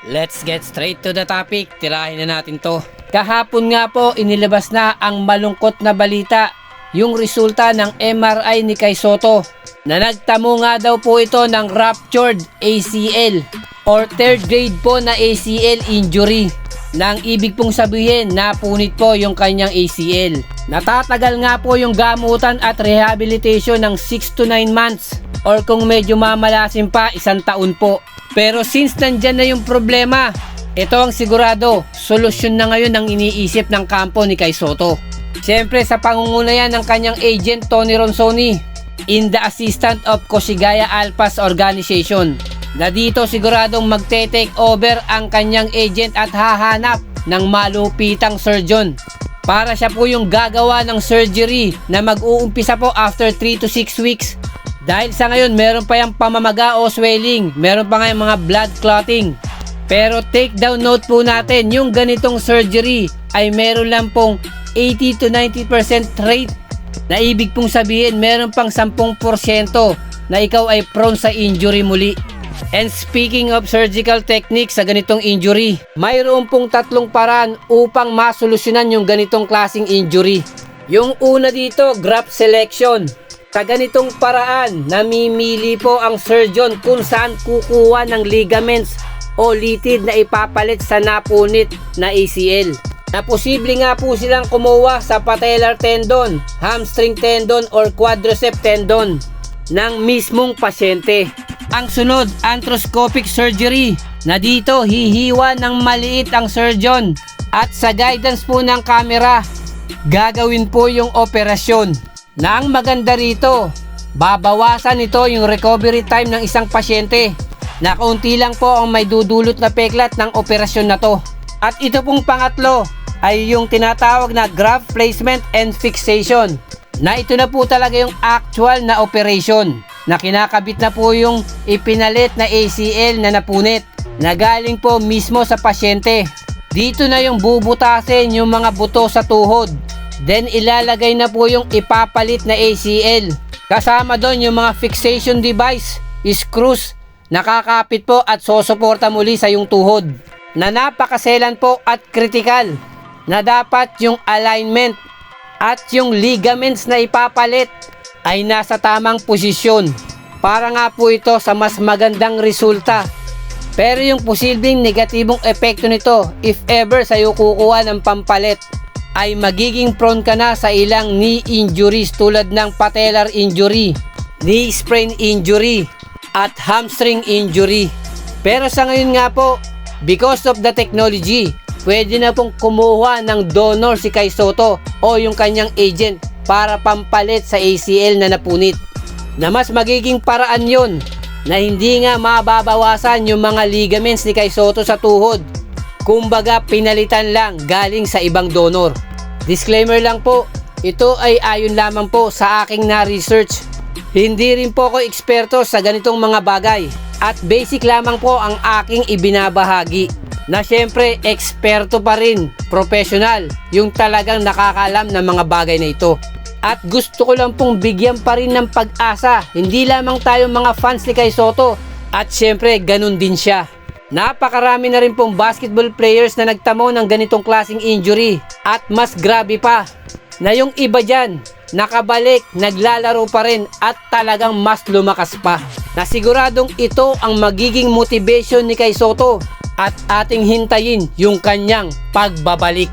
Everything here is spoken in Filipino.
Let's get straight to the topic. Tirahin na natin to. Kahapon nga po inilabas na ang malungkot na balita, yung resulta ng MRI ni Kai Sotto na nagtamo nga daw po ito ng ruptured ACL or third grade po na ACL injury. Nang ibig pong sabihin, napunit po yung kanyang ACL. Natatagal nga po yung gamutan at rehabilitation ng 6 to 9 months or kung medyo mamalasin pa, 1 taon po. Pero since nandyan na yung problema, ito ang sigurado, solusyon na ngayon ang iniisip ng kampo ni Kai Sotto. Siyempre sa pangunguna yan ng kanyang agent Tony Ronsoni in the assistant of Koshigaya Alpas Organization, na dito siguradong magte-take over ang kanyang agent at hahanap ng malupitang surgeon para siya po yung gagawa ng surgery na mag-uumpisa po after 3 to 6 weeks. Dahil sa ngayon meron pa yung pamamaga o swelling, meron pa nga yung mga blood clotting. Pero take down note po natin, yung ganitong surgery ay meron lang pong 80 to 90% rate, na ibig pong sabihin meron pang 10% na ikaw ay prone sa injury muli. And speaking of surgical techniques sa ganitong injury, mayroon pong 3 paraan upang masolusyonan yung ganitong klaseng injury. Yung una dito, graft selection. Sa ganitong paraan, namimili po ang surgeon kung saan kukuha ng ligaments o litid na ipapalit sa napunit na ACL. Na posible nga po silang kumuha sa patellar tendon, hamstring tendon or quadricep tendon ng mismong pasyente. Ang sunod, arthroscopic surgery, na dito hihiwa ng maliit ang surgeon at sa guidance po ng camera, gagawin po yung operasyon. Na ang maganda rito, babawasan ito yung recovery time ng isang pasyente, na kaunti lang po ang may dudulot na peklat ng operasyon na to. At ito pong pangatlo ay yung tinatawag na graft placement and fixation, na ito na po talaga yung actual na operation, na kinakabit na po yung ipinalit na ACL na napunit na galing po mismo sa pasyente. Dito na yung bubutasin yung mga buto sa tuhod, then ilalagay na po yung ipapalit na ACL. Kasama doon yung mga fixation device, screws, nakakapit po at sosuporta muli sa yung tuhod, na napakaselan po at critical, na dapat yung alignment at yung ligaments na ipapalit ay nasa tamang posisyon para nga po ito sa mas magandang resulta. Pero yung posibleng negatibong epekto nito, if ever sa'yo kukuha ng pampalit, ay magiging prone ka na sa ilang knee injuries tulad ng patellar injury, knee sprain injury, at hamstring injury. Pero sa ngayon nga po, because of the technology, pwede na pong kumuha ng donor si Kai Sotto o yung kanyang agent para pampalit sa ACL na napunit, na mas magiging paraan yon na hindi nga mababawasan yung mga ligaments ni Kai Sotto sa tuhod. Kumbaga pinalitan lang galing sa ibang donor. Disclaimer lang po, ito ay ayon lamang po sa aking na-research. Hindi rin po ako eksperto sa ganitong mga bagay at basic lamang po ang aking ibinabahagi, na syempre eksperto pa rin, professional, yung talagang nakakalam ng mga bagay na ito. At gusto ko lang pong bigyan pa rin ng pag-asa, hindi lamang tayo mga fans ni Kai Sotto, at syempre ganun din siya. Napakarami na rin pong basketball players na nagtamo ng ganitong klaseng injury, at mas grabe pa, na yung iba dyan nakabalik, naglalaro pa rin at talagang mas lumakas pa. Na siguradong ito ang magiging motivation ni Kai Sotto at ating hintayin yung kanyang pagbabalik.